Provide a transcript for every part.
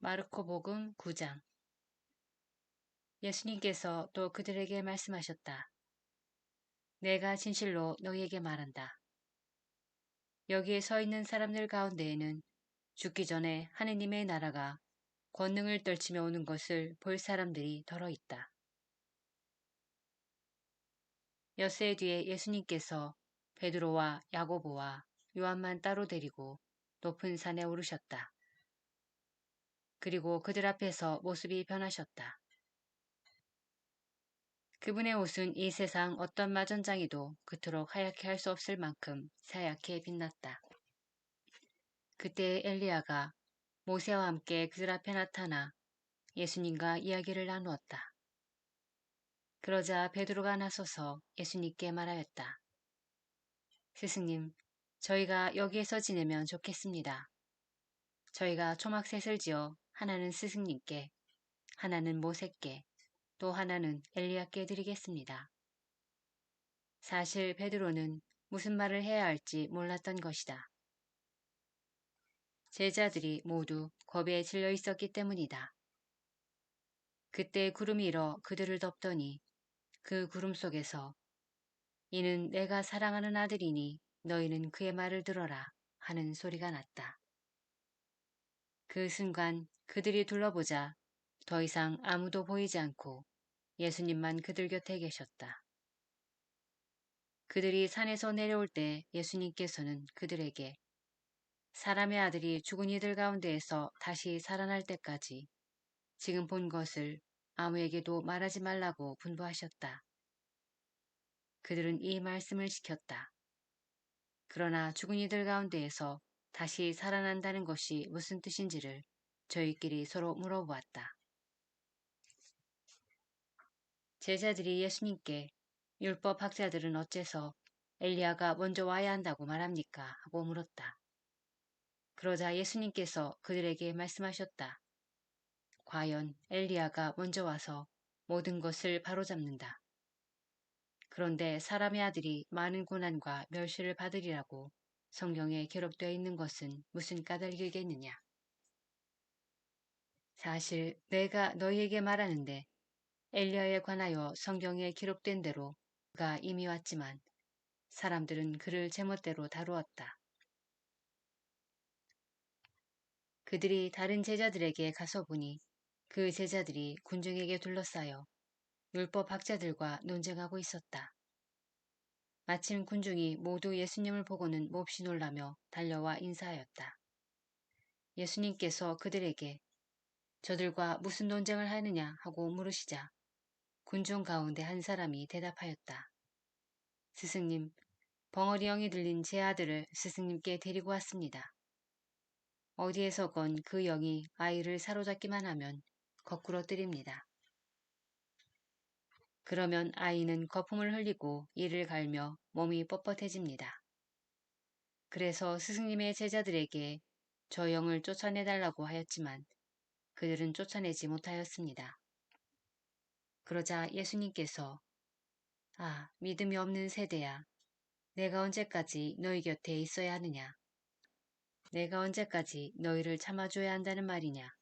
마르코복음 9장. 예수님께서 또 그들에게 말씀하셨다. 내가 진실로 너희에게 말한다. 여기에 서 있는 사람들 가운데에는 죽기 전에 하느님의 나라가 권능을 떨치며 오는 것을 볼 사람들이 더러 있다. 엿새 뒤에 예수님께서 베드로와 야고보와 요한만 따로 데리고 높은 산에 오르셨다. 그리고 그들 앞에서 모습이 변하셨다. 그분의 옷은 이 세상 어떤 마전장이도 그토록 하얗게 할 수 없을 만큼 새하얗게 빛났다. 그때 엘리야가 모세와 함께 그들 앞에 나타나 예수님과 이야기를 나누었다. 그러자 베드로가 나서서 예수님께 말하였다. 스승님, 저희가 여기에서 지내면 좋겠습니다. 저희가 초막셋을 지어 하나는 스승님께, 하나는 모세께, 또 하나는 엘리야께 드리겠습니다. 사실 베드로는 무슨 말을 해야 할지 몰랐던 것이다. 제자들이 모두 겁에 질려 있었기 때문이다. 그때 구름이 일어 그들을 덮더니 그 구름 속에서 이는 내가 사랑하는 아들이니 너희는 그의 말을 들어라 하는 소리가 났다. 그 순간 그들이 둘러보자 더 이상 아무도 보이지 않고 예수님만 그들 곁에 계셨다. 그들이 산에서 내려올 때 예수님께서는 그들에게 사람의 아들이 죽은 이들 가운데에서 다시 살아날 때까지 지금 본 것을 아무에게도 말하지 말라고 분부하셨다. 그들은 이 말씀을 지켰다. 그러나 죽은 이들 가운데에서 다시 살아난다는 것이 무슨 뜻인지를 저희끼리 서로 물어보았다. 제자들이 예수님께 율법 학자들은 어째서 엘리야가 먼저 와야 한다고 말합니까? 하고 물었다. 그러자 예수님께서 그들에게 말씀하셨다. 과연 엘리야가 먼저 와서 모든 것을 바로잡는다. 그런데 사람의 아들이 많은 고난과 멸시를 받으리라고 성경에 기록되어 있는 것은 무슨 까닭이겠느냐. 사실 내가 너희에게 말하는데 엘리야에 관하여 성경에 기록된 대로 그가 이미 왔지만 사람들은 그를 제멋대로 다루었다. 그들이 다른 제자들에게 가서 보니 그 제자들이 군중에게 둘러싸여 율법 학자들과 논쟁하고 있었다. 마침 군중이 모두 예수님을 보고는 몹시 놀라며 달려와 인사하였다. 예수님께서 그들에게 저들과 무슨 논쟁을 하느냐 하고 물으시자 군중 가운데 한 사람이 대답하였다. 스승님, 벙어리 영이 들린 제 아들을 스승님께 데리고 왔습니다. 어디에서건 그 영이 아이를 사로잡기만 하면 거꾸로 때립니다. 그러면 아이는 거품을 흘리고 이를 갈며 몸이 뻣뻣해집니다. 그래서 스승님의 제자들에게 저 영을 쫓아내달라고 하였지만 그들은 쫓아내지 못하였습니다. 그러자 예수님께서 믿음이 없는 세대야. 내가 언제까지 너희 곁에 있어야 하느냐? 내가 언제까지 너희를 참아줘야 한다는 말이냐?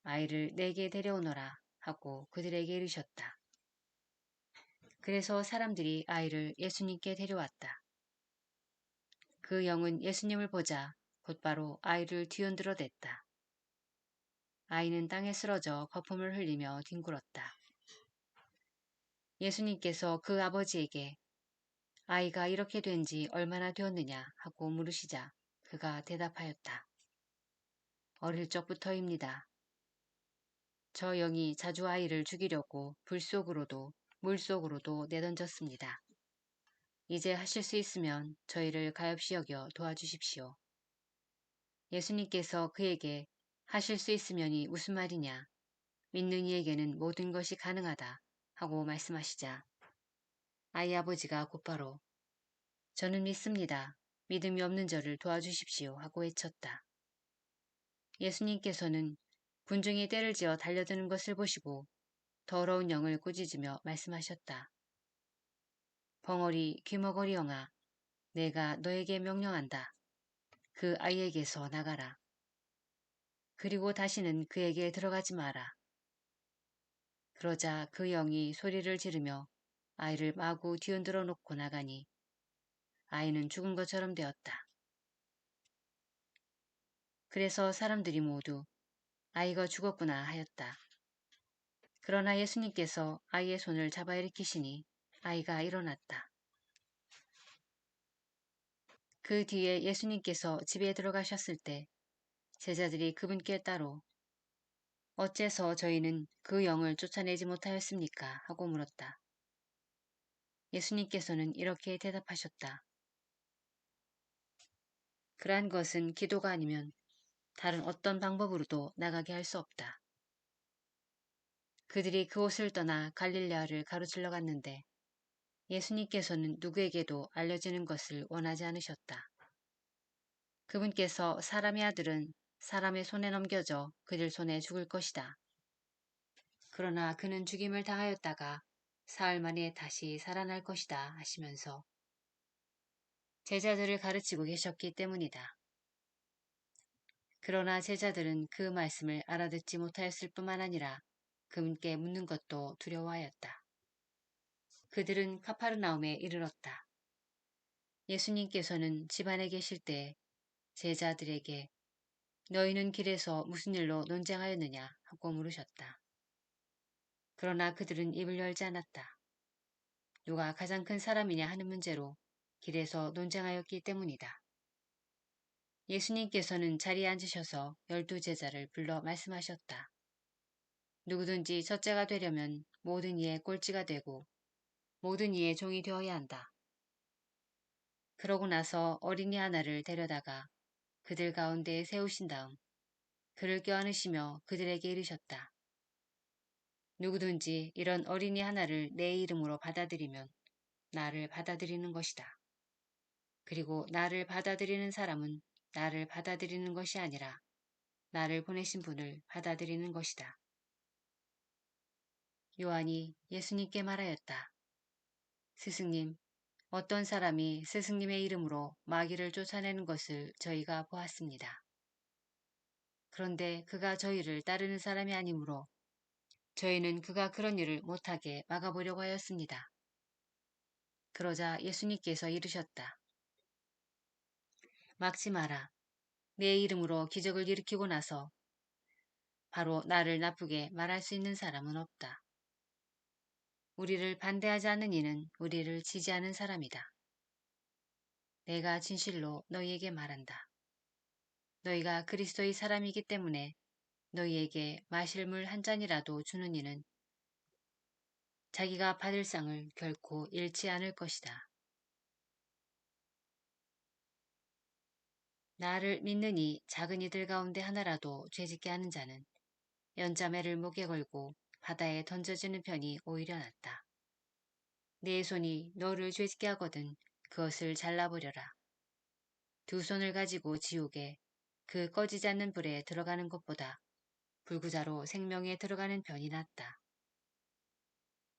아이를 내게 데려오너라 하고 그들에게 이르셨다. 그래서 사람들이 아이를 예수님께 데려왔다. 그 영은 예수님을 보자 곧바로 아이를 뒤흔들어 댔다. 아이는 땅에 쓰러져 거품을 흘리며 뒹굴었다. 예수님께서 그 아버지에게 아이가 이렇게 된 지 얼마나 되었느냐 하고 물으시자 그가 대답하였다. 어릴 적부터입니다. 저 영이 자주 아이를 죽이려고 불 속으로도 물 속으로도 내던졌습니다. 이제 하실 수 있으면 저희를 가엾이 여겨 도와주십시오. 예수님께서 그에게 하실 수 있으면이 무슨 말이냐? 믿는 이에게는 모든 것이 가능하다 하고 말씀하시자 아이 아버지가 곧바로 저는 믿습니다. 믿음이 없는 저를 도와주십시오 하고 외쳤다. 예수님께서는 군중이 떼를 지어 달려드는 것을 보시고 더러운 영을 꾸짖으며 말씀하셨다. 벙어리 귀머거리 영아, 내가 너에게 명령한다. 그 아이에게서 나가라. 그리고 다시는 그에게 들어가지 마라. 그러자 그 영이 소리를 지르며 아이를 마구 뒤흔들어 놓고 나가니 아이는 죽은 것처럼 되었다. 그래서 사람들이 모두 아이가 죽었구나 하였다. 그러나 예수님께서 아이의 손을 잡아 일으키시니 아이가 일어났다. 그 뒤에 예수님께서 집에 들어가셨을 때 제자들이 그분께 따로 어째서 저희는 그 영을 쫓아내지 못하였습니까? 하고 물었다. 예수님께서는 이렇게 대답하셨다. 그러한 것은 기도가 아니면 다른 어떤 방법으로도 나가게 할 수 없다. 그들이 그곳을 떠나 갈릴레아를 가로질러 갔는데 예수님께서는 누구에게도 알려지는 것을 원하지 않으셨다. 그분께서 사람의 아들은 사람의 손에 넘겨져 그들 손에 죽을 것이다. 그러나 그는 죽임을 당하였다가 사흘 만에 다시 살아날 것이다 하시면서 제자들을 가르치고 계셨기 때문이다. 그러나 제자들은 그 말씀을 알아듣지 못하였을 뿐만 아니라 그분께 묻는 것도 두려워하였다. 그들은 카파르나움에 이르렀다. 예수님께서는 집안에 계실 때 제자들에게 너희는 길에서 무슨 일로 논쟁하였느냐 하고 물으셨다. 그러나 그들은 입을 열지 않았다. 누가 가장 큰 사람이냐 하는 문제로 길에서 논쟁하였기 때문이다. 예수님께서는 자리에 앉으셔서 12제자를 불러 말씀하셨다. 누구든지 첫째가 되려면 모든 이의 꼴찌가 되고 모든 이의 종이 되어야 한다. 그러고 나서 어린이 하나를 데려다가 그들 가운데에 세우신 다음 그를 껴안으시며 그들에게 이르셨다. 누구든지 이런 어린이 하나를 내 이름으로 받아들이면 나를 받아들이는 것이다. 그리고 나를 받아들이는 사람은 나를 받아들이는 것이 아니라 나를 보내신 분을 받아들이는 것이다. 요한이 예수님께 말하였다. 스승님, 어떤 사람이 스승님의 이름으로 마귀를 쫓아내는 것을 저희가 보았습니다. 그런데 그가 저희를 따르는 사람이 아니므로 저희는 그가 그런 일을 못하게 막아보려고 하였습니다. 그러자 예수님께서 이르셨다. 막지 마라. 내 이름으로 기적을 일으키고 나서 바로 나를 나쁘게 말할 수 있는 사람은 없다. 우리를 반대하지 않는 이는 우리를 지지하는 사람이다. 내가 진실로 너희에게 말한다. 너희가 그리스도의 사람이기 때문에 너희에게 마실 물 한 잔이라도 주는 이는 자기가 받을 상을 결코 잃지 않을 것이다. 나를 믿는 이 작은 이들 가운데 하나라도 죄짓게 하는 자는 연자매를 목에 걸고 바다에 던져지는 편이 오히려 낫다. 네 손이 너를 죄짓게 하거든 그것을 잘라버려라. 두 손을 가지고 지옥에 그 꺼지지 않는 불에 들어가는 것보다 불구자로 생명에 들어가는 편이 낫다.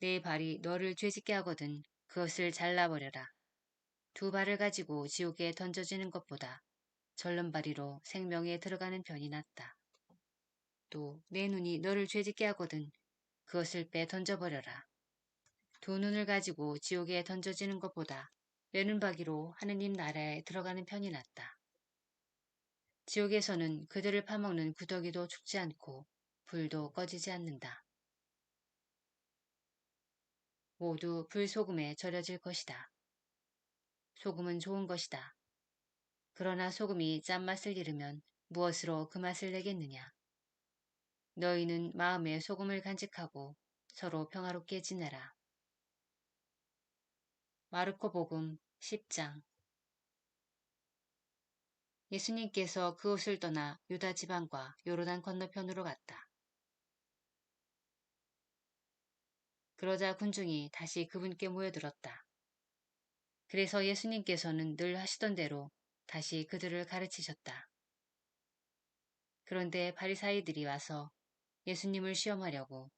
네 발이 너를 죄짓게 하거든 그것을 잘라버려라. 두 발을 가지고 지옥에 던져지는 것보다 절름발이로 생명에 들어가는 편이 낫다. 또 내 눈이 너를 죄짓게 하거든 그것을 빼 던져버려라. 두 눈을 가지고 지옥에 던져지는 것보다 외눈박이로 하느님 나라에 들어가는 편이 낫다. 지옥에서는 그들을 파먹는 구더기도 죽지 않고 불도 꺼지지 않는다. 모두 불소금에 절여질 것이다. 소금은 좋은 것이다. 그러나 소금이 짠맛을 잃으면 무엇으로 그 맛을 내겠느냐. 너희는 마음에 소금을 간직하고 서로 평화롭게 지내라. 마르코 복음 10장. 예수님께서 그곳을 떠나 유다 지방과 요르단 건너편으로 갔다. 그러자 군중이 다시 그분께 모여들었다. 그래서 예수님께서는 늘 하시던 대로 다시 그들을 가르치셨다. 그런데 바리사이들이 와서 예수님을 시험하려고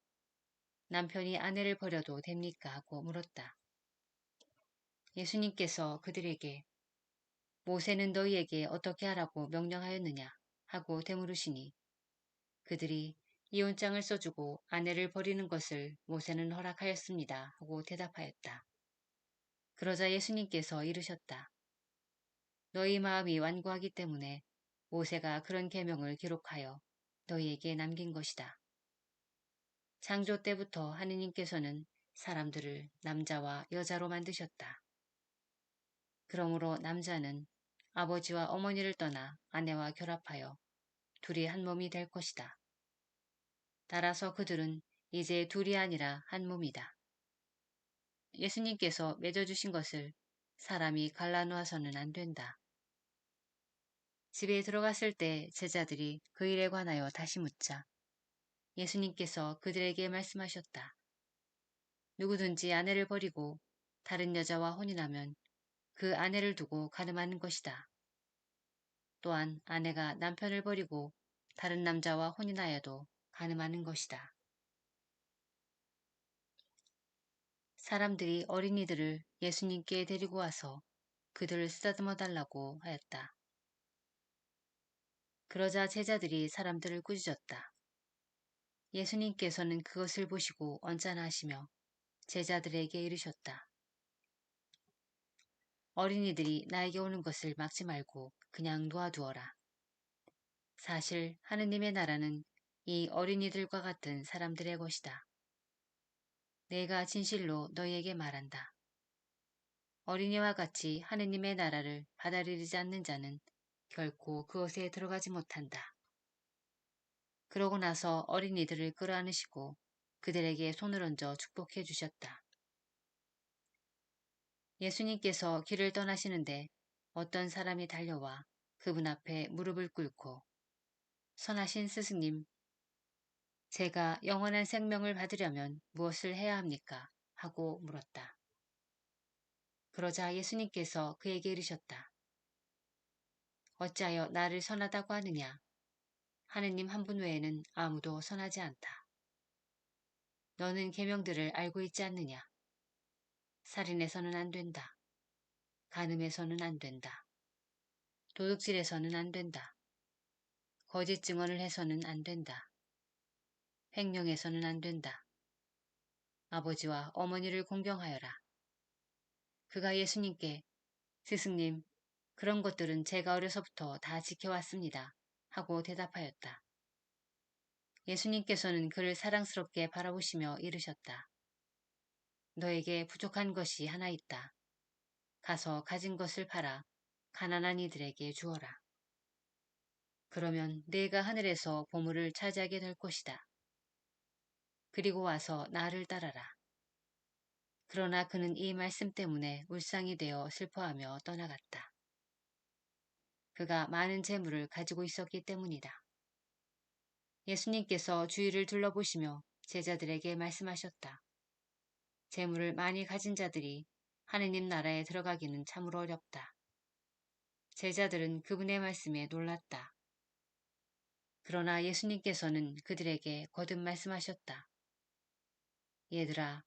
남편이 아내를 버려도 됩니까? 하고 물었다. 예수님께서 그들에게 모세는 너희에게 어떻게 하라고 명령하였느냐? 하고 되물으시니 그들이 이혼장을 써주고 아내를 버리는 것을 모세는 허락하였습니다 하고 대답하였다. 그러자 예수님께서 이르셨다. 너희 마음이 완고하기 때문에 모세가 그런 계명을 기록하여 너희에게 남긴 것이다. 창조 때부터 하느님께서는 사람들을 남자와 여자로 만드셨다. 그러므로 남자는 아버지와 어머니를 떠나 아내와 결합하여 둘이 한 몸이 될 것이다. 따라서 그들은 이제 둘이 아니라 한 몸이다. 예수님께서 맺어주신 것을 사람이 갈라놓아서는 안 된다. 집에 들어갔을 때 제자들이 그 일에 관하여 다시 묻자 예수님께서 그들에게 말씀하셨다. 누구든지 아내를 버리고 다른 여자와 혼인하면 그 아내를 두고 가늠하는 것이다. 또한 아내가 남편을 버리고 다른 남자와 혼인하여도 가늠하는 것이다. 사람들이 어린이들을 예수님께 데리고 와서 그들을 쓰다듬어 달라고 하였다. 그러자 제자들이 사람들을 꾸짖었다. 예수님께서는 그것을 보시고 언짢아하시며 제자들에게 이르셨다. 어린이들이 나에게 오는 것을 막지 말고 그냥 놓아두어라. 사실 하느님의 나라는 이 어린이들과 같은 사람들의 것이다. 내가 진실로 너희에게 말한다. 어린이와 같이 하느님의 나라를 받아들이지 않는 자는 결코 그것에 들어가지 못한다. 그러고 나서 어린이들을 끌어안으시고 그들에게 손을 얹어 축복해 주셨다. 예수님께서 길을 떠나시는데 어떤 사람이 달려와 그분 앞에 무릎을 꿇고 선하신 스승님, 제가 영원한 생명을 받으려면 무엇을 해야 합니까? 하고 물었다. 그러자 예수님께서 그에게 이르셨다. 어찌하여 나를 선하다고 하느냐? 하느님 한 분 외에는 아무도 선하지 않다. 너는 계명들을 알고 있지 않느냐? 살인해서는 안 된다. 간음해서는 안 된다. 도둑질해서는 안 된다. 거짓 증언을 해서는 안 된다. 횡령해서는 안 된다. 아버지와 어머니를 공경하여라. 그가 예수님께 스승님, 그런 것들은 제가 어려서부터 다 지켜왔습니다. 하고 대답하였다. 예수님께서는 그를 사랑스럽게 바라보시며 이르셨다. 너에게 부족한 것이 하나 있다. 가서 가진 것을 팔아 가난한 이들에게 주어라. 그러면 내가 하늘에서 보물을 차지하게 될 것이다. 그리고 와서 나를 따라라. 그러나 그는 이 말씀 때문에 울상이 되어 슬퍼하며 떠나갔다. 그가 많은 재물을 가지고 있었기 때문이다. 예수님께서 주위를 둘러보시며 제자들에게 말씀하셨다. 재물을 많이 가진 자들이 하느님 나라에 들어가기는 참으로 어렵다. 제자들은 그분의 말씀에 놀랐다. 그러나 예수님께서는 그들에게 거듭 말씀하셨다. 얘들아,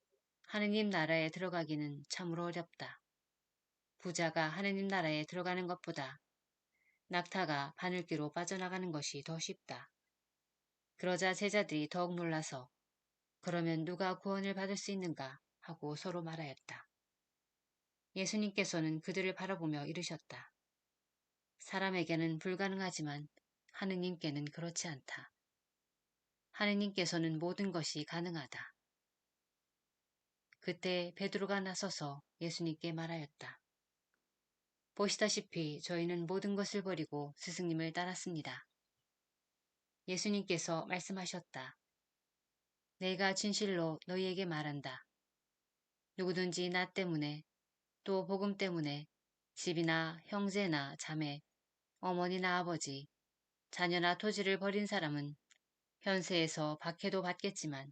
하느님 나라에 들어가기는 참으로 어렵다. 부자가 하느님 나라에 들어가는 것보다 낙타가 바늘귀로 빠져나가는 것이 더 쉽다. 그러자 제자들이 더욱 놀라서 그러면 누가 구원을 받을 수 있는가 하고 서로 말하였다. 예수님께서는 그들을 바라보며 이르셨다. 사람에게는 불가능하지만 하느님께는 그렇지 않다. 하느님께서는 모든 것이 가능하다. 그때 베드로가 나서서 예수님께 말하였다. 보시다시피 저희는 모든 것을 버리고 스승님을 따랐습니다. 예수님께서 말씀하셨다. 내가 진실로 너희에게 말한다. 누구든지 나 때문에 또 복음 때문에 집이나 형제나 자매, 어머니나 아버지, 자녀나 토지를 버린 사람은 현세에서 박해도 받겠지만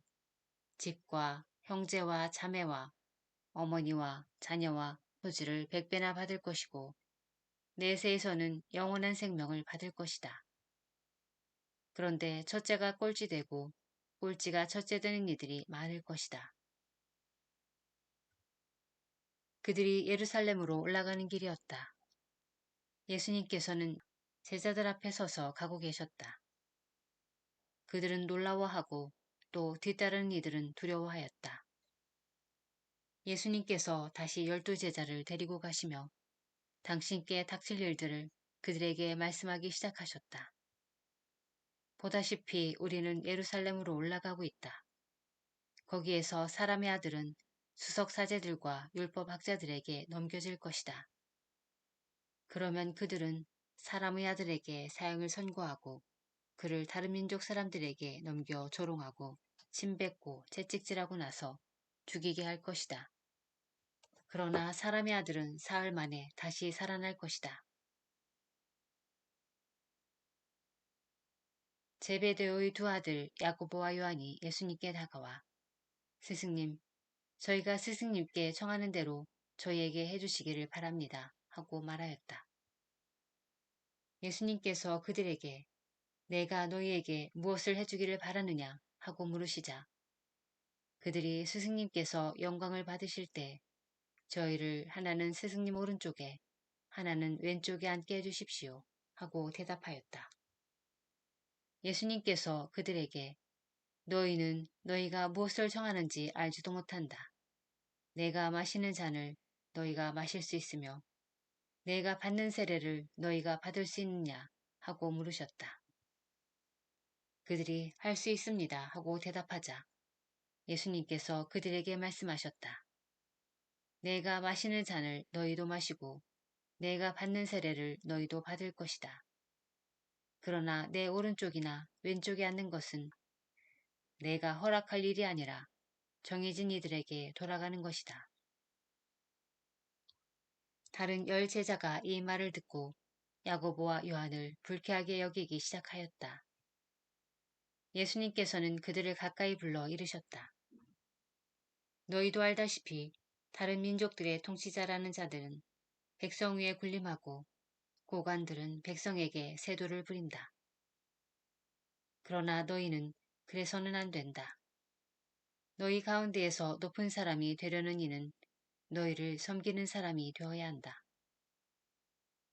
집과 형제와 자매와 어머니와 자녀와 토지를 100배나 받을 것이고 내세에서는 영원한 생명을 받을 것이다. 그런데 첫째가 꼴찌되고 꼴찌가 첫째 되는 이들이 많을 것이다. 그들이 예루살렘으로 올라가는 길이었다. 예수님께서는 제자들 앞에 서서 가고 계셨다. 그들은 놀라워하고 또 뒤따르는 이들은 두려워하였다. 예수님께서 다시 12제자를 데리고 가시며 당신께 닥칠 일들을 그들에게 말씀하기 시작하셨다. 보다시피 우리는 예루살렘으로 올라가고 있다. 거기에서 사람의 아들은 수석사제들과 율법학자들에게 넘겨질 것이다. 그러면 그들은 사람의 아들에게 사형을 선고하고 그를 다른 민족 사람들에게 넘겨 조롱하고 침뱉고 채찍질하고 나서 죽이게 할 것이다. 그러나 사람의 아들은 사흘 만에 다시 살아날 것이다. 제베데오의 두 아들 야고보와 요한이 예수님께 다가와 스승님, 저희가 스승님께 청하는 대로 저희에게 해주시기를 바랍니다. 하고 말하였다. 예수님께서 그들에게 내가 너희에게 무엇을 해주기를 바라느냐 하고 물으시자 그들이 스승님께서 영광을 받으실 때 저희를 하나는 스승님 오른쪽에 하나는 왼쪽에 앉게 해주십시오 하고 대답하였다. 예수님께서 그들에게 너희는 너희가 무엇을 청하는지 알지도 못한다. 내가 마시는 잔을 너희가 마실 수 있으며 내가 받는 세례를 너희가 받을 수 있느냐 하고 물으셨다. 그들이 할 수 있습니다 하고 대답하자 예수님께서 그들에게 말씀하셨다. 내가 마시는 잔을 너희도 마시고 내가 받는 세례를 너희도 받을 것이다. 그러나 내 오른쪽이나 왼쪽에 앉는 것은 내가 허락할 일이 아니라 정해진 이들에게 돌아가는 것이다. 다른 10제자가 이 말을 듣고 야고보와 요한을 불쾌하게 여기기 시작하였다. 예수님께서는 그들을 가까이 불러 이르셨다. 너희도 알다시피 다른 민족들의 통치자라는 자들은 백성 위에 군림하고 고관들은 백성에게 세도를 부린다. 그러나 너희는 그래서는 안 된다. 너희 가운데에서 높은 사람이 되려는 이는 너희를 섬기는 사람이 되어야 한다.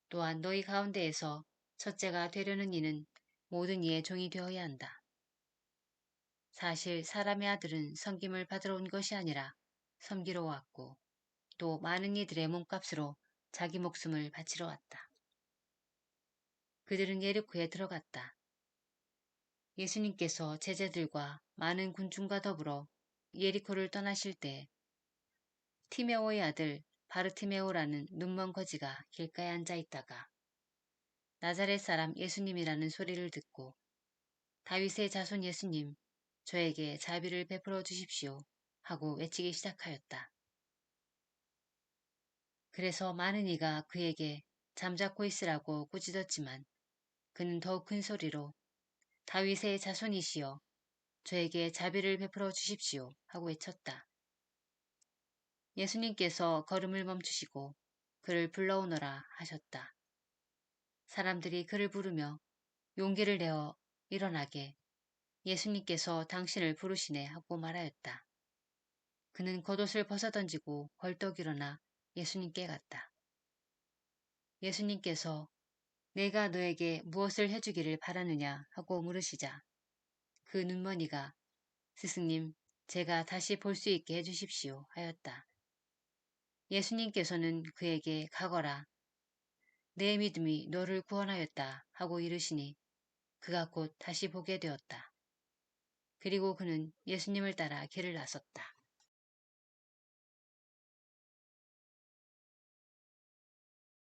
또한 너희 가운데에서 첫째가 되려는 이는 모든 이의 종이 되어야 한다. 사실 사람의 아들은 섬김을 받으러 온 것이 아니라 섬기러 왔고 또 많은 이들의 몸값으로 자기 목숨을 바치러 왔다. 그들은 예리코에 들어갔다. 예수님께서 제자들과 많은 군중과 더불어 예리코를 떠나실 때 티메오의 아들 바르티메오라는 눈먼 거지가 길가에 앉아 있다가 나자렛 사람 예수님이라는 소리를 듣고 다윗의 자손 예수님, 저에게 자비를 베풀어 주십시오 하고 외치기 시작하였다. 그래서 많은 이가 그에게 잠자코 있으라고 꾸짖었지만 그는 더욱 큰 소리로 다윗의 자손이시여 저에게 자비를 베풀어 주십시오 하고 외쳤다. 예수님께서 걸음을 멈추시고 그를 불러오너라 하셨다. 사람들이 그를 부르며 용기를 내어 일어나게 예수님께서 당신을 부르시네 하고 말하였다. 그는 겉옷을 벗어던지고 벌떡 일어나 예수님께 갔다. 예수님께서 내가 너에게 무엇을 해주기를 바라느냐 하고 물으시자 그 눈머니가 스승님 제가 다시 볼 수 있게 해주십시오 하였다. 예수님께서는 그에게 가거라 내 믿음이 너를 구원하였다 하고 이르시니 그가 곧 다시 보게 되었다. 그리고 그는 예수님을 따라 길을 나섰다.